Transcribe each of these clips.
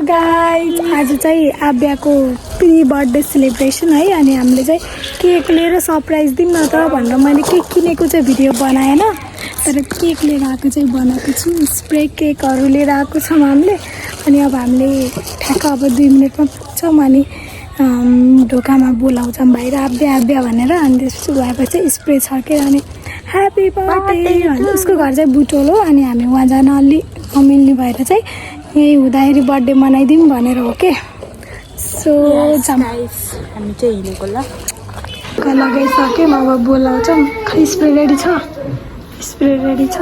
Guys आज चाहिँ आब्याको pre birthday celebration है अनि हामीले चाहिँ केक लिएर सरप्राइज दिउँ न त भनेर मैले केक किनेको चाहिँ भिडियो बनाएन तर केक लिएर आएको चाहिँ बनाएको छु स्प्रे केकहरू लिएर आएको छौँ हामीले अनि अब हामीले ठ्याक्क अब 2 मिनटमा पुग्छौँ अनि ढोकामा बोलाउँछौँ बाहिर आब्या आब्या भनेर अनि त्यसपछि गएपछि स्प्रे छर्केर अनि ह्याप्पी बर्थडे अनि उसको घर चाहिँ बुटोल हो अनि हामी वहाँ जान अलि नमिल्ने भएर चाहिँ यही हुँदाखेरि बर्थडे मनाइदिउँ भनेर हो के सो हामी चाहिँ हिँडेको ल लगाइसक्यौँ अब बोलाउँछौँ खै स्प्रे रेडी छ स्प्रे रेडी छ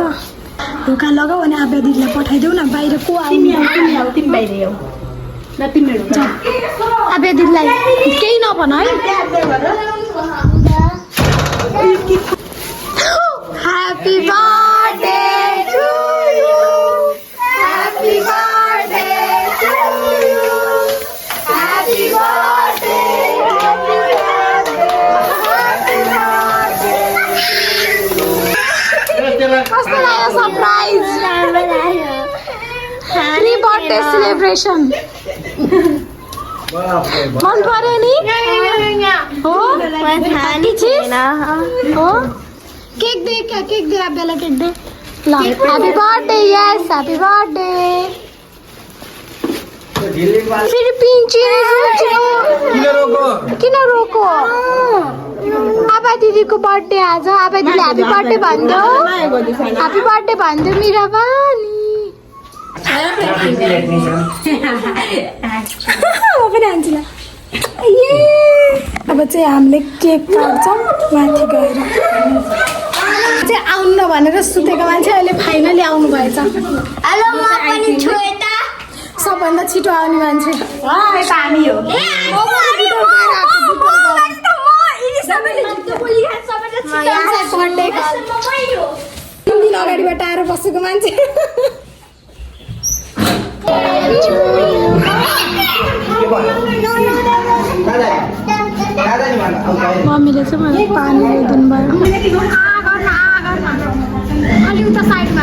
ढोका लगाऊ अनि आब्या दिदीलाई पठाइदेऊ न बाहिर को आउनु तिमी बाहिर आऊ न तिमीहरू आब्या दिदीलाई केही नभन है happy birthday to you happy birthday to you happy birthday कस्तो लाग्यो सरप्राइज प्री बर्थडे सेलिब्रेसन मन पर्यो नि हो हो केक दे आब्यालाई केक दे ल ह्याप्पी बर्थडे यस ह्याप्पी बर्थडे फेरि पिन्ची किन रोको आबा दिदीको बर्थडे आज आबा दिदीले ह्याप्पी बर्थडे भन्दो ह्याप्पी बर्थडे भन्दो मिरा पनि पनि हान्छु ल अब चाहिँ हामीले केक काट्छौँ माथि गएर चाहिँ आउनु भनेर सुतेको मान्छे अहिले फाइनली आउनु भएछ सबभन्दा छिटो आउने मान्छे हामी हो तिन दिन अगाडिबाट आएर बसेको मान्छे मम्मीले चाहिँ मलाई पानी ल्याइदिनु भयो अलि उता साइडमा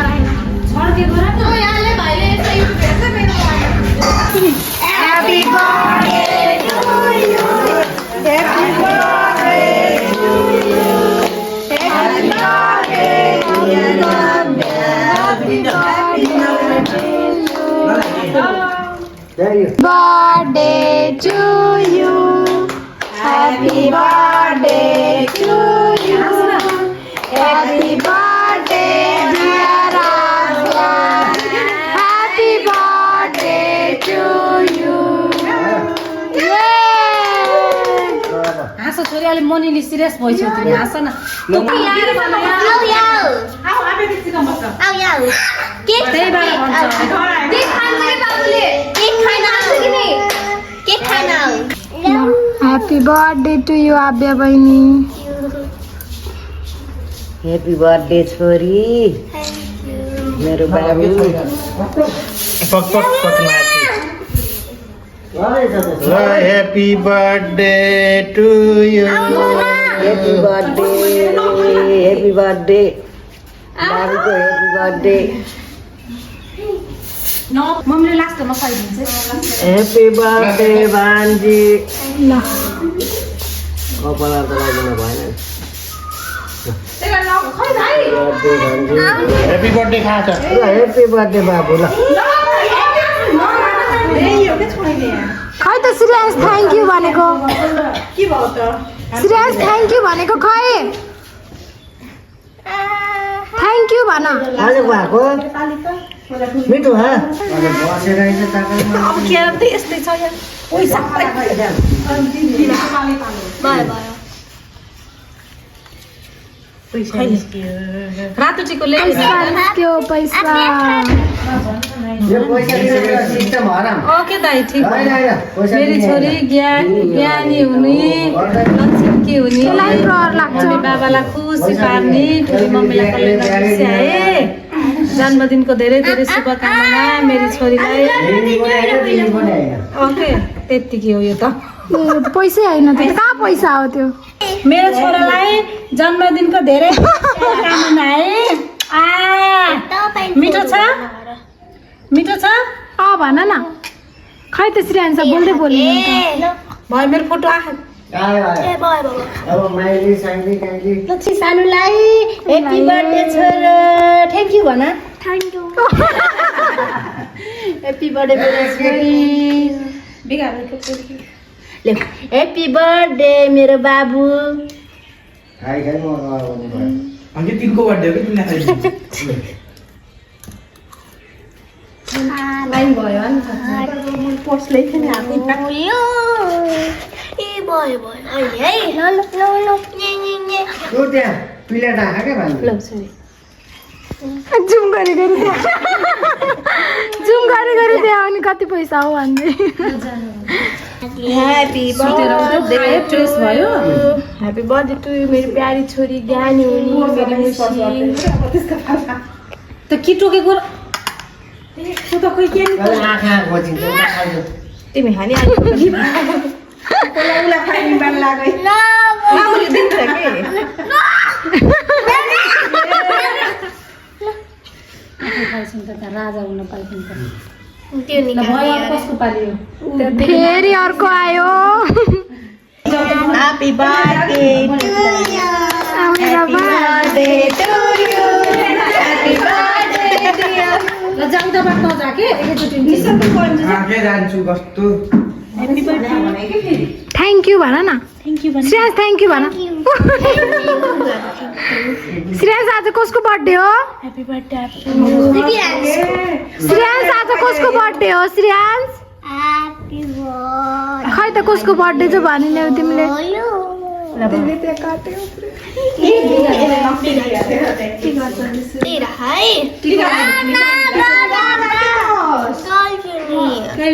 Happy birthday to you. Happy birthday to you. Happy birthday to you. Happy birthday to you. Happy birthday to you. Happy birthday dear Abia. Happy birthday to you. हाँसो छोरी अलि मनिले सिरियस भइसक्यो तिमी हाँस न Happy birthday to you Abya बहिनी Happy birthday छोरी मेरो बाबु पक पक पक माथि ल happy birthday to you Happy birthday बाबुको happy birthday मम्मीले लास्ट नखाइदिन्छ Happy birthday भान्जी ल कपाल त लाग्नु भएन ह्यापी बर्थडे खान्छ Happy birthday बाबु ल खै त श्रेयस थ्याङ्क यू भनेको के भयो त श्रेयस थ्याङ्क यू भनेको खै थ्याङ्क यू भन आज भएको मिठो हा अब के त यस्तै छ यार ओइ सबै बाय बाय रातो टीको ले त्यो पैसा यो पैसा दिने सिस्टम हराम ओके दाइ ठीक हैन हैन पैसा मेरी छोरी ज्ञानी हुने लक्ष्मी हुने त्यसलाई रहर लाग्छ मम्मी बाबालाई खुसी पार्ने ठुली मम्मीलाई कलेजमा खुसी आए जन्मदिनको धेरै धेरै शुभकामना मेरी छोरीलाई ओके त्यतिकै हो यो त पैसै होइन त्यो त कहाँ पैसा हो त्यो मेरो छोरालाई जन्मदिनको धेरै शुभकामना है मिठो छ भन न खै त श्रेयान्स बोल्दै बोल्नु भयो मेरो फोटो आयो अब माइली साइली काइली लक्ष्मी सानुलाई ह्याप्पी बर्थडे छोरो थ्याङ्क यू भन ह्याप्पी बर्थडे मेरो छोरी ह्याप्पी बर्थडे मेरो बाबु खाइ खाइ म अघि तिनको बर्थडे हो कि तिमीले खाइदिनु लाइन भयो नि पोस्ट लेख्थेँ नि हामी तँ त्यहाँ पिला ढाका क्या भन्नु ल सरी जुम गरी त्यहाँ अनि कति पैसा हो भन्दै ह्याप्पी बर्थडे ट्रेस भयो ह्याप्पी बर्थडे टु यु मेरो प्यारी छोरी ज्ञानी हुनी मेरो मुसी त के टोकेको र त्यो त खोइ के नि आँखा खोजिन्छ खाइदियो तिमी हानी उसलाई खाइ बान लाग्यो मामुले दिन्छ के राजा हुन पाइन्छ कसको पालियो फेरि अर्को आयो happy birthday to you happy birthday to you happy birthday to you ल जाऊ त बात नजा के एकैचोटि आँखै जान्छु कस्तो ह्याप्पी बर्थडे भने के फेरि थ्याङ्क यू भन न श्रेयान्स थ्याङ्क यू भन श्रेयान्स आज कसको बर्थडे हो ह्याप्पी बर्थडे श्रेयान्स आज कसको बर्थडे हो श्रेयान्स खै त कसको बर्थडे चाहिँ भनिन्यौ तिमीले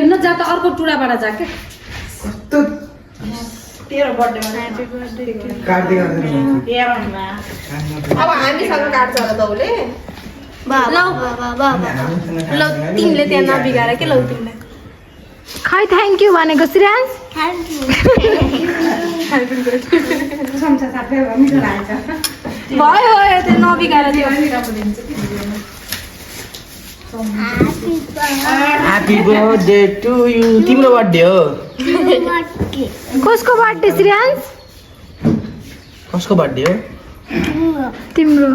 न जा त अर्को टुडाबाट जा के कस्तो तेरो बर्थडेमा ह्याप्पी बर्थडे काट्दै गर्दैन अब हामीसँग काट्छ होला त उसले ल तिमीले त्यहाँ नबिगाएर के लौ तिमीलाई खै थ्याङ्क यू भनेको श्रेयान्स भयो त्यो नबिगाएर ह्याप्पी बर्थडे टु यु तिम्रो बर्थडे हो कसको बर्थडे श्रेयान्स कसको बर्थडे हो तिम्रो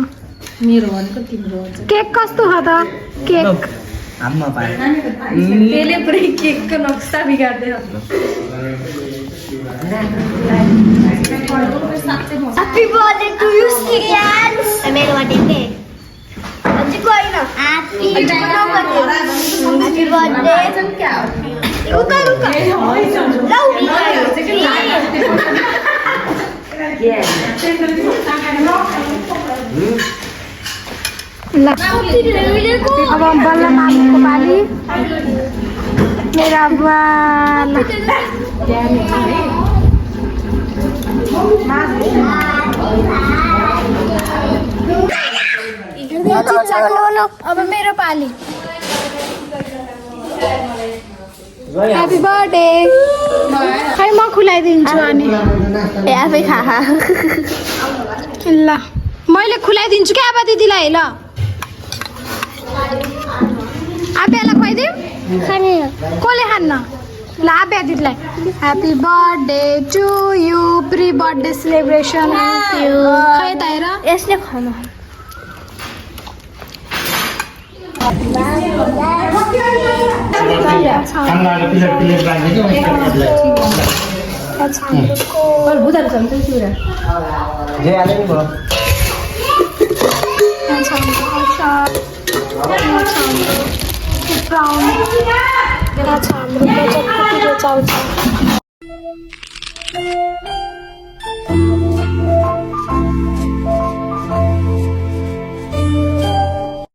मेरो भनेको तिम्रो हो केक कस्तो छ त केक आम्मा पाए त्यसले पुरै केकको नक्सा बिगार्दै Happy birthday to you, Sirians. मेरो बर्थडे के अझै गएन ह्यापी बर्थडे रुका ल अब बल्ल मामुको पाली मेरा बुवा अब मेरो पाली ह्याप्पी बर्थडे खै म खुलाइदिन्छु अनि आफै खा ल मैले खुलाइदिन्छु क्या अब दिदीलाई ल आप्यालाई खुवाइदिउँ कसले खान्न ल आप्या दिदीलाई happy birthday to you pre birthday celebration खै त हेर यसले खानु बुझाएको छ नि कुरा जे हाले नि भयो हाम्रो